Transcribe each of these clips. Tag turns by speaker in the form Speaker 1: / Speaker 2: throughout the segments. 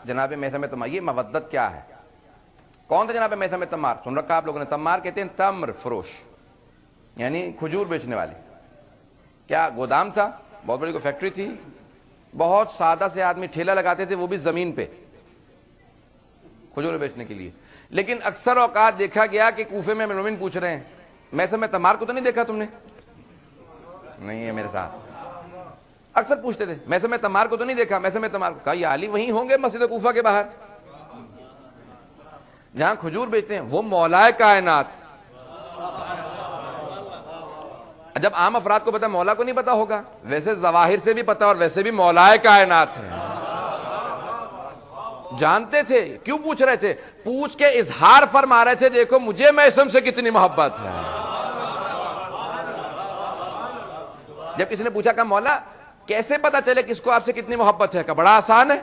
Speaker 1: جناب میثم تمار، یہ مودت کیا ہے؟ کون تھا جناب میثم تمار؟ سن رکھا آپ لوگوں نے، تمار کہتے ہیں تمر فروش، یعنی کھجور بیچنے والے۔ کیا گودام تھا؟ بہت بڑی کوئی فیکٹری تھی؟ بہت سادہ سے آدمی ٹھیلا لگاتے تھے، وہ بھی زمین پہ کھجور بیچنے کے لیے۔ لیکن اکثر اوقات دیکھا گیا کہ کوفے میں مومن پوچھ رہے ہیں میثم تمار کو تو نہیں دیکھا تم نے؟ نہیں ہے میرے ساتھ، اکثر پوچھتے تھے میثم تمار کو تو نہیں دیکھا؟ میثم تمار کو، کہا یہ علی وہیں ہوں گے مسجد کوفہ کے باہر جہاں کھجور بیچتے ہیں، وہ مولا کائنات۔ جب عام افراد کو پتا، مولا کو نہیں پتا ہوگا، ویسے ظواہر سے بھی پتا، اور ویسے بھی مولا کائنات ہے، جانتے تھے۔ کیوں پوچھ رہے تھے؟ پوچھ کے اظہار فرما رہے تھے، دیکھو مجھے میثم سے کتنی محبت ہے۔ جب کسی نے پوچھا کہ مولا کیسے پتا چلے کس کو آپ سے کتنی محبت ہے؟ کہ بڑا آسان ہے۔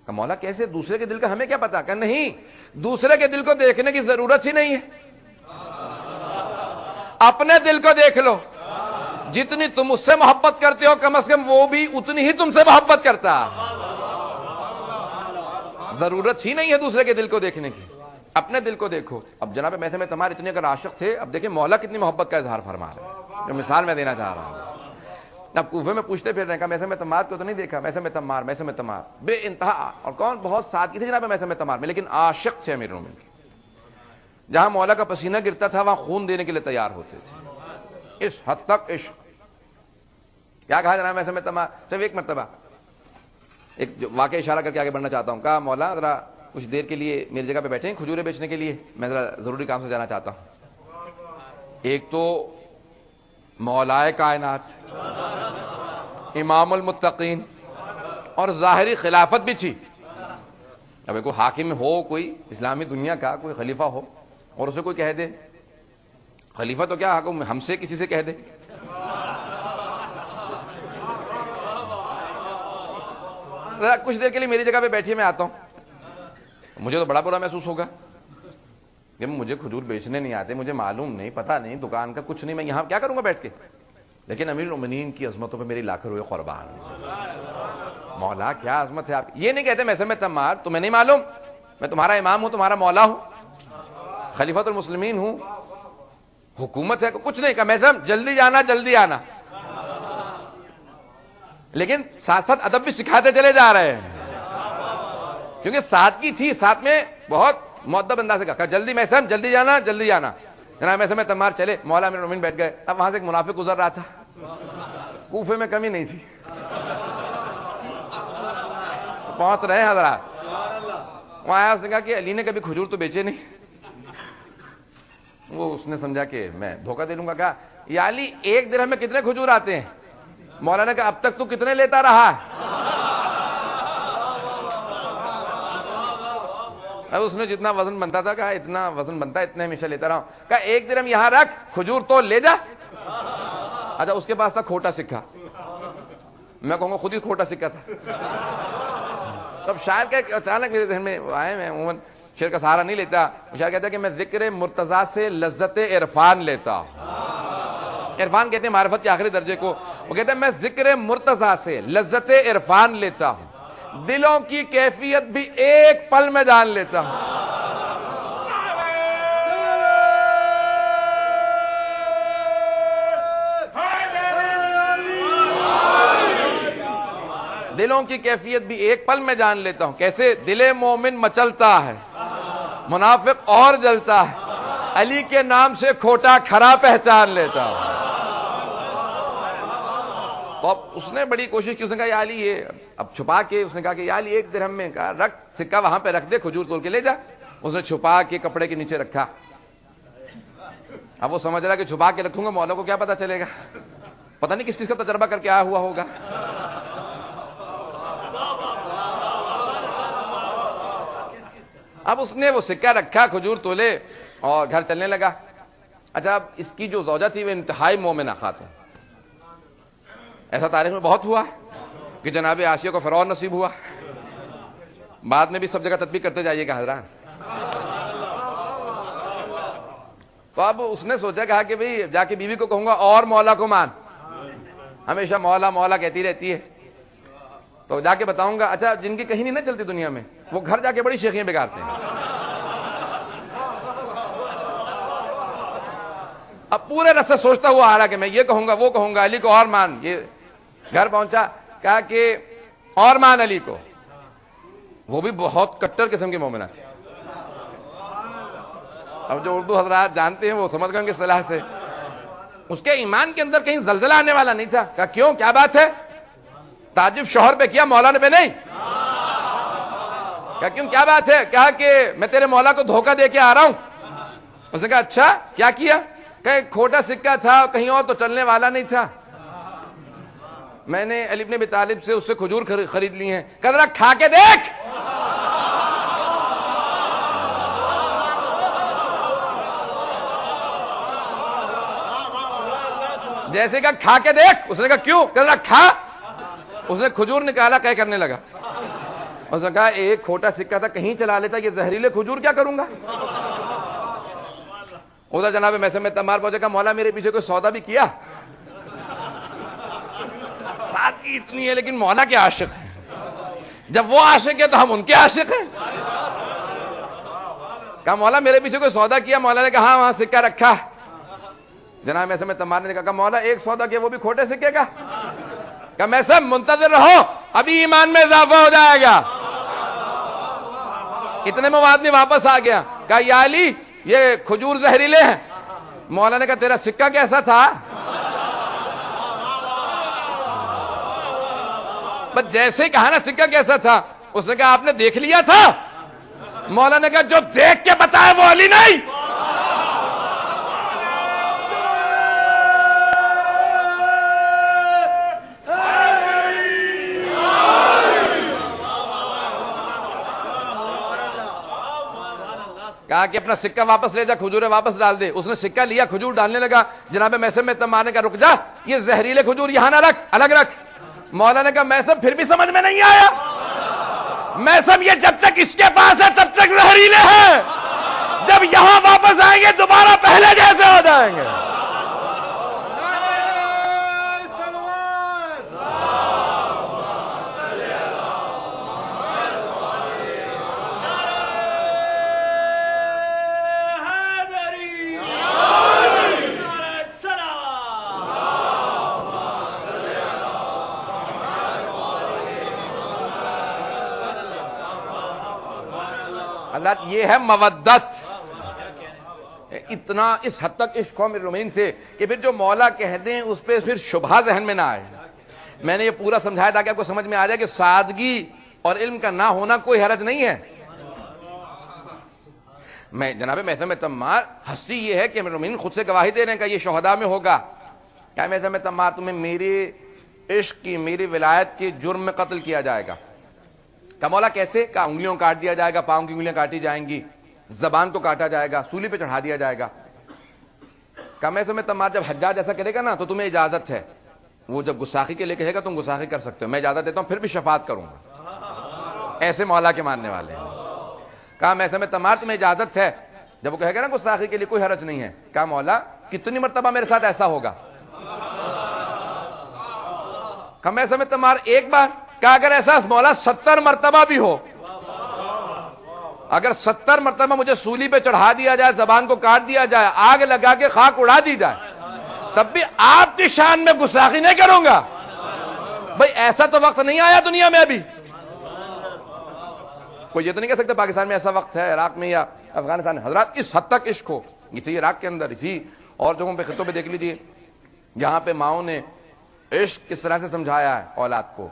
Speaker 1: کہ مولا کیسے؟ دوسرے کے دل کا ہمیں کیا پتا؟ کہ نہیں، دوسرے کے دل کو دیکھنے کی ضرورت ہی نہیں ہے، اپنے دل کو دیکھ لو، جتنی تم اس سے محبت کرتے ہو کم از کم وہ بھی اتنی ہی تم سے محبت کرتا۔ ضرورت ہی نہیں ہے دوسرے کے دل کو دیکھنے کی، اپنے دل کو دیکھو۔ اب جناب میثم تمار اتنے اگر عاشق تھے، اب دیکھیں مولا کتنی محبت کا اظہار فرما رہے ہیں، جو مثال میں دینا چاہ رہا ہوں۔ اب کوفے میں پوچھتے پھر رہے ہیں کہ میثم تمار کو تو نہیں دیکھا؟ میثم تمار، میثم تمار، بے انتہا، اور کون بہت سادگی تھی جناب میثم تمار میں، لیکن عاشق تھے امیر المومنین کے۔ جہاں مولا کا پسینہ گرتا تھا وہاں خون دینے کے لیے تیار ہوتے تھے، اس حد تک عشق۔ کیا کہا جناب میثم تمار؟ صرف ایک مرتبہ ایک واقعہ اشارہ کر کے آگے بڑھنا چاہتا ہوں۔ کہا مولا ذرا کچھ دیر کے لیے میری جگہ پہ بیٹھے ہیں کھجوریں بیچنے کے لیے، میں ذرا ضروری کام سے جانا چاہتا ہوں۔ ایک تو مولا کائنات، امام المتقین، اور ظاہری خلافت بھی تھی۔ اب کوئی حاکم ہو، کوئی اسلامی دنیا کا کوئی خلیفہ ہو، اور اسے کوئی کہہ دے، خلیفہ تو کیا حکم ہم سے کسی سے کہہ دے، ذرا کچھ دیر کے لیے میری جگہ پہ بیٹھیے میں آتا ہوں، مجھے تو بڑا برا محسوس ہوگا کہ مجھے کھجور بیچنے نہیں آتے، مجھے معلوم نہیں، پتہ نہیں، دکان کا کچھ نہیں، میں یہاں کیا کروں گا بیٹھ کے؟ لیکن امیر المومنین کی عظمتوں پہ میری لاکھ روئے قربان۔ مولا کیا عظمت ہے آپ کی! یہ نہیں کہتے میثم تمار تمہیں نہیں معلوم میں تمہارا امام ہوں، تمہارا مولا ہوں، خلیفۃ المسلمین ہوں، حکومت ہے، کچھ نہیں کہا میثم جلدی جانا جلدی آنا، لیکن ساتھ ساتھ ادب بھی سکھاتے چلے جا رہے ہیں، کیونکہ سادگی تھی، ساتھ میں بہت مؤدب انداز سے کہا جلدی میثم جلدی جانا جلدی جانا۔ جناب میثم تمار چلے، مولا امیر المومنین بیٹھ گئے۔ اب وہاں سے ایک منافق گزر رہا تھا، کوفے میں کمی نہیں تھی، پہنچ رہے ہیں حضرات، وہاں آیا، اس نے کہا کہ علی نے کبھی کھجور تو بیچے نہیں۔ وہ اس نے سمجھا کہ میں دھوکہ دے لوں گا، کہا یا علی ایک درہم میں کتنے کھجور آتے ہیں؟ مولا نے کہا اب تک تو کتنے لیتا رہا ہے؟ اب اس نے جتنا وزن بنتا تھا کہا اتنا وزن بنتا ہے، اتنے ہمیشہ لیتا رہا ہوں۔ کہا ایک درہم یہاں رکھ، کھجور تو لے جا۔ اچھا اس کے پاس تھا کھوٹا سکہ، میں کہوں گا خود ہی کھوٹا سکہ تھا۔ تب شاعر کہ اچانک میرے ذہن میں آئے، میں عموماً شعر کا سہارا نہیں لیتا، شاعر کہتا ہے کہ میں ذکر مرتضیٰ سے لذت عرفان لیتا ہوں۔ عرفان کہتے ہیں معرفت کے آخری درجے کو، وہ کہتے ہیں میں ذکر مرتضیٰ سے لذت عرفان لیتا ہوں، دلوں کی کیفیت بھی ایک پل میں جان لیتا ہوں۔ دلوں کی کیفیت بھی ایک پل میں جان لیتا ہوں، کیسے؟ دل مومن مچلتا ہے، منافق اور جلتا ہے، علی کے نام سے کھوٹا کھرا پہچان لیتا ہوں۔ تو اب اس نے بڑی کوشش کی، اس نے کہا یا علی یہ اب چھپا کے، اس نے کہا کہ یا علی ایک درہم میں، کہا رکھ سکہ وہاں پہ رکھ دے، کھجور تول کے لے جا۔ اس نے چھپا کے کپڑے کے نیچے رکھا۔ اب وہ سمجھ رہا کہ چھپا کے رکھوں گا مولا کو کیا پتا چلے گا، پتہ نہیں کس کس کا تجربہ کر کے آیا ہوا ہوگا۔ اب اس نے وہ سکہ رکھا، کھجور تولے اور گھر چلنے لگا۔ اچھا اب اس کی جو زوجہ تھی وہ انتہائی مومنہ خاتون، ایسا تاریخ میں بہت ہوا کہ جناب آسیہ کو فرعون نصیب ہوا، بعد میں بھی سب جگہ تطبیق کرتے جائیے گا حضرات۔ تو اب اس نے سوچا، کہا کہ بھئی جا کے بیوی کو کہوں گا اور مولا کو مان، ہمیشہ مولا مولا کہتی رہتی ہے۔ تو جا کے بتاؤں گا اچھا جن کی کہیں نہیں نہ چلتی دنیا میں وہ گھر جا کے بڑی شیخیاں بگاڑتے ہیں. اب پورے رس سے سوچتا ہوا آ رہا کہ میں یہ کہوں گا وہ کہوں گا, علی کو اور مان. یہ گھر پہنچا, کہا کہ اور مان علی کو. وہ بھی بہت کٹر قسم کے مومنہ تھے. اب جو اردو حضرات جانتے ہیں وہ سمجھ گئے کہ صلاح سے اس کے ایمان کے اندر کہیں زلزلہ آنے والا نہیں تھا. کہا کیوں, کیا بات ہے؟ تعجب شوہر پہ کیا, مولانا پہ نہیں. کہا کیوں, کیا بات ہے؟ کہا کہ میں تیرے مولا کو دھوکہ دے کے آ رہا ہوں. اس نے کہا اچھا کیا کیا؟ کہ ایک کھوٹا سکہ تھا, کہیں اور تو چلنے والا نہیں تھا, میں نے علی بن ابی طالب سے اس سے کھجور خرید لی ہیں. کہا ذرا کھا کے دیکھ. جیسے کہا کھا کے دیکھ, اس نے کہا کیوں؟ کہا ذرا کھا. اس نے کھجور نکالا, کہہ کرنے لگا. اس نے کہا ایک کھوٹا سکہ تھا, کہیں چلا لیتا, یہ زہریلے کھجور کیا کروں گا. ادھر جناب میسم میں تمار پہنچے, کہا مولا میرے پیچھے کوئی سودا بھی کیا؟ سادگی اتنی ہے لیکن مولا کے عاشق ہیں. جب وہ عاشق ہے تو ہم ان کے عاشق ہیں. کہا مولا میرے پیچھے کوئی سودا کیا؟ مولا نے کہا ہاں وہاں سکہ رکھا. جناب میسم میں تمار نے کہا مولا ایک سودا کیا, وہ بھی کھوٹے سکے کا؟ کہا میسم منتظر رہو, ابھی ایمان میں اضافہ ہو جائے گا. اتنے میں وہ آدمی واپس آ گیا. کہا یا علی یہ کھجور زہریلے ہیں. مولا نے کہا تیرا سکہ کیسا تھا؟ بس جیسے کہا نا سکہ کیسا تھا, اس نے کہا آپ نے دیکھ لیا تھا؟ مولا نے کہا جو دیکھ کے بتایا وہ علی نہیں. کہا کہ اپنا سکہ واپس لے جا, کھجوریں واپس ڈال دے. اس نے سکہ لیا, کھجور ڈالنے لگا. جناب میسم میں تمار نے کہا رک جا, یہ زہریلے کھجور یہاں نہ رکھ, الگ رکھ. مولا نے کہا میسم پھر بھی سمجھ میں نہیں آیا. میسم یہ جب تک اس کے پاس ہے تب تک زہریلے ہیں, جب یہاں واپس آئیں گے دوبارہ پہلے جیسے ہو جائیں گے. حضرات یہ ہے مودت. اتنا اس حد تک عشق ہو امیر المومنین سے کہ پھر جو مولا کہہ دیں اس پہ پھر شبہ ذہن میں نہ آئے. میں نے یہ پورا سمجھایا تاکہ آپ کو سمجھ میں آ جائے کہ سادگی اور علم کا نہ ہونا کوئی حرج نہیں ہے. میں جناب میثم تمار ہستی یہ ہے کہ امیر المومنین خود سے گواہی دے رہے ہیں کہ یہ شہداء میں ہوگا. کیا میثم تمار تمہیں میری عشق کی, میری ولایت کے جرم میں قتل کیا جائے گا؟ کہ مولا کیسے؟ کہ انگلیوں کاٹ دیا جائے گا, پاؤں کی انگلیاں کاٹی جائیں گی, زبان کو کاٹا جائے گا, سولی پہ چڑھا دیا جائے گا. کہ میثم تمار جب حجاج ایسا کرے گا نا تو تمہیں اجازت ہے, وہ جب گستاخی کے لیے کہے گا تم گستاخی کر سکتے ہو, میں اجازت دیتا ہوں, پھر بھی شفاعت کروں گا. ایسے مولا کے ماننے والے ہیں. کہا میثم تمار تمہیں اجازت ہے, جب وہ کہے گا نا گستاخی کے لیے کوئی حرج نہیں ہے. کہا مولا کتنی مرتبہ میرے ساتھ ایسا ہوگا؟ کہا میثم تمار ایک بار. کہا اگر ایسا مولا 70 مرتبہ بھی ہو, اگر 70 مرتبہ مجھے سولی پہ چڑھا دیا جائے, زبان کو کاٹ دیا جائے, آگ لگا کے خاک اڑا دی جائے, تب بھی آپ کی شان میں گستاخی نہیں کروں گا. بھئی ایسا تو وقت نہیں آیا دنیا میں ابھی. کوئی یہ تو نہیں کہہ سکتا پاکستان میں ایسا وقت ہے, عراق میں یا افغانستان میں. حضرات اس حد تک عشق ہو, اسی عراق کے اندر, اسی اور جگہوں پہ خطوں پہ دیکھ لیجئے, جہاں پہ ماؤں نے عشق کس طرح سے سمجھایا ہے اولاد کو.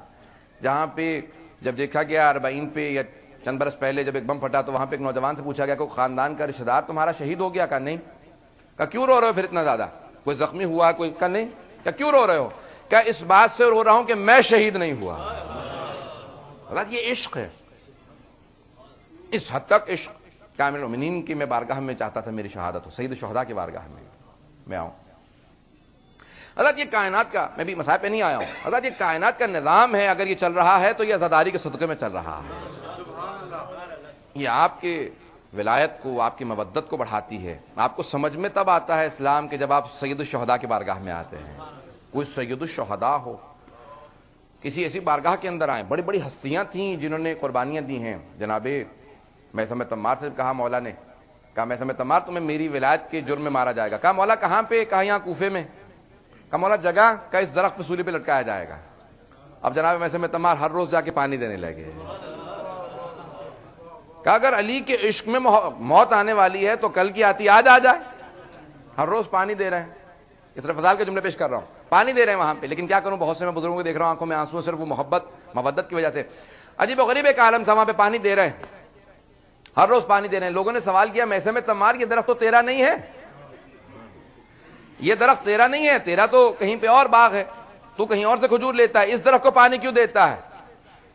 Speaker 1: جہاں پہ جب دیکھا گیا 40 پہ یا چند برس پہلے جب ایک بم پھٹا تو وہاں پہ ایک نوجوان سے پوچھا گیا کہ خاندان کا رشتہ دار تمہارا شہید ہو گیا؟ کہا نہیں. کہا کیوں رو رہے ہو پھر اتنا زیادہ؟ کوئی زخمی ہوا کوئی؟ کہا نہیں. کہا کیوں رو رہے ہو؟ کہا اس بات سے رو رہا ہوں کہ میں شہید نہیں ہوا. حضرات یہ عشق ہے, اس حد تک عشق. کامل المومنین کی میں بارگاہ میں چاہتا تھا میری شہادت ہو, سید الشہداء کی بارگاہ میں آؤں. حضرت یہ کائنات کا, میں بھی مسائل پہ نہیں آیا ہوں, حضرت یہ کائنات کا نظام ہے, اگر یہ چل رہا ہے تو یہ عزاداری کے صدقے میں چل رہا ہے. یہ آپ کے ولایت کو, آپ کی مودت کو بڑھاتی ہے. آپ کو سمجھ میں تب آتا ہے اسلام کہ جب آپ سید الشہداء کی بارگاہ میں آتے ہیں. کوئی سید الشہداء ہو, کسی ایسی بارگاہ کے اندر آئیں. بڑی بڑی ہستیاں تھیں جنہوں نے قربانیاں دی ہیں. جناب میثم تمار سے کہا مولا نے, کہا میثم تمار تمہیں میری ولایت کے جرم میں مارا جائے گا. کہا مولا کہاں پہ؟ کہا یہاں کوفے میں. کہا مولا جگہ؟ کہا اس درخت پہ سولی پہ لٹکایا جائے گا. اب جناب میثم تمار ہر روز جا کے پانی دینے لگے. کہا اگر علی کے عشق میں موت آنے والی ہے تو کل کی آتی آج آ جائے. ہر روز پانی دے رہے ہیں. اس طرح فضائل کے جملے پیش کر رہا ہوں, پانی دے رہے ہیں وہاں پہ. لیکن کیا کروں, بہت سے میں بزرگوں کو دیکھ رہا ہوں آنکھوں میں آنسو ہیں, صرف وہ محبت مودت کی وجہ سے. عجیب و غریب ایک عالم تھا, وہاں پہ پانی دے رہے ہیں, ہر روز پانی دے رہے ہیں. لوگوں نے سوال کیا میثم تمار یہ درخت تو تیرا نہیں ہے, یہ درخت تیرا نہیں ہے, تیرا تو کہیں پہ اور باغ ہے, تو کہیں اور سے کھجور لیتا ہے, اس درخت کو پانی کیوں دیتا ہے؟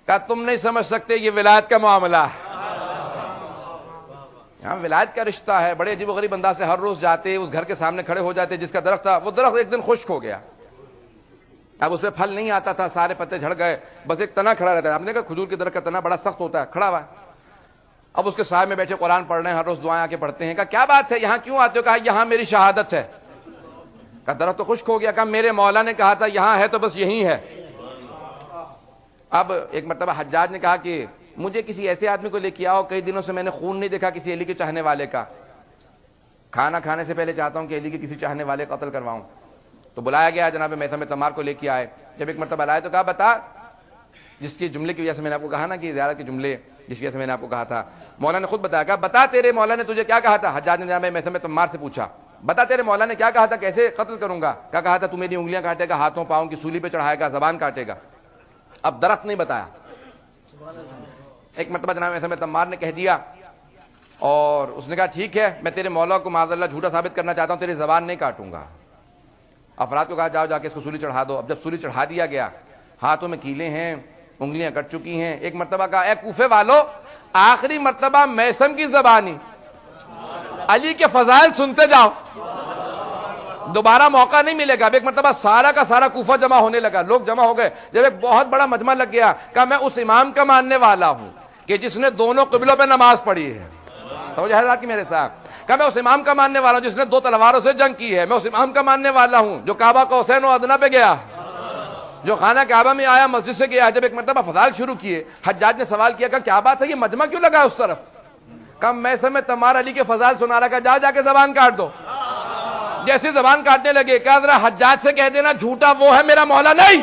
Speaker 1: کہا تم نہیں سمجھ سکتے, یہ ولایت کا معاملہ ہے, یہاں ولایت کا رشتہ ہے. بڑے عجیب و غریب انداز سے ہر روز جاتے, اس گھر کے سامنے کھڑے ہو جاتے جس کا درخت تھا. وہ درخت ایک دن خشک ہو گیا, اب اس پہ پھل نہیں آتا تھا, سارے پتے جھڑ گئے, بس ایک تنا کھڑا رہتا ہے. آپ نے کہا کھجور کے درخت کا تنا بڑا سخت ہوتا ہے, کھڑا ہوا ہے. اب اس کے سائے میں بیٹھے قرآن پڑھ رہے ہیں, ہر روز دعائیں آ کے پڑھتے ہیں. کہا کیا بات ہے, یہاں کیوں آتے ہو؟ کہا یہاں میری شہادت ہے. کہا درخت تو خشک ہو گیا. کہا میرے مولا نے کہا تھا یہاں ہے تو بس یہی ہے. اب ایک مرتبہ حجاج نے کہا کہ مجھے کسی ایسے آدمی کو لے کے آؤ, کئی دنوں سے میں نے خون نہیں دیکھا کسی علی کے چاہنے والے کا, کھانا کھانے سے پہلے چاہتا ہوں کہ علی کے کسی چاہنے والے قتل کرواؤں. تو بلایا گیا, جناب میثم تمار کو لے کے آئے. جب ایک مرتبہ لائے تو کہا بتا, جس کی جملے کی وجہ سے میں نے آپ کو کہا نا کہ زیادہ کے جملے جس وجہ سے میں نے آپ کو کہا تھا, مولا نے خود بتایا. کہا بتا تیرے مولا نے تجھے کیا کہا تھا؟ حجاج نے جناب میثم تمار سے پوچھا بتا تیرے مولا نے کیا کہا تھا, کیسے قتل کروں گا؟ کیا کہا تھا تو میری انگلیاں کاٹے گا, ہاتھوں پاؤں کی سولی پہ چڑھائے گا, زبان کاٹے گا. اب درخت نہیں بتایا. ایک مرتبہ جناب میثم تمار نے کہہ دیا, اور اس نے کہا ٹھیک ہے میں تیرے مولا کو معاذ اللہ جھوٹا ثابت کرنا چاہتا ہوں, تیری زبان نہیں کاٹوں گا. افراد کو کہا جاؤ جا کے اس کو سولی چڑھا دو. اب جب سولی چڑھا دیا گیا, ہاتھوں میں کیلیں ہیں, انگلیاں کٹ چکی ہیں. ایک مرتبہ کہا اے کوفے والو, آخری مرتبہ میثم کی زبانی علی کے فضائل سنتے جاؤ, دوبارہ موقع نہیں ملے گا. اب ایک مرتبہ سارا کا سارا کوفہ جمع ہونے لگا, لوگ جمع ہو گئے. جب ایک بہت بڑا مجمع لگ گیا, کہا میں اس امام کا ماننے والا ہوں کہ جس نے دونوں قبلوں پہ نماز پڑھی ہے. توجہ حضرات کی میرے ساتھ. کہا میں اس امام کا ماننے والا ہوں جس نے 2 تلواروں سے جنگ کی ہے. میں اس امام کا ماننے والا ہوں جو کعبہ کو حسین و ادنا پہ گیا, جو خانہ کعبہ میں آیا, مسجد سے گیا. جب ایک مرتبہ فضائل شروع کیے, حجاج نے سوال کیا, کہا کیا بات ہے, یہ مجمع کیوں لگا اس طرف؟ کہا میثم تمار علی کے فضائل سنا رہا. کہا جا کے زبان کاٹ دو. جیسی زبان کاٹنے لگے, کہا ذرا حجاج سے کہہ دینا جھوٹا وہ ہے میرا مولا نہیں.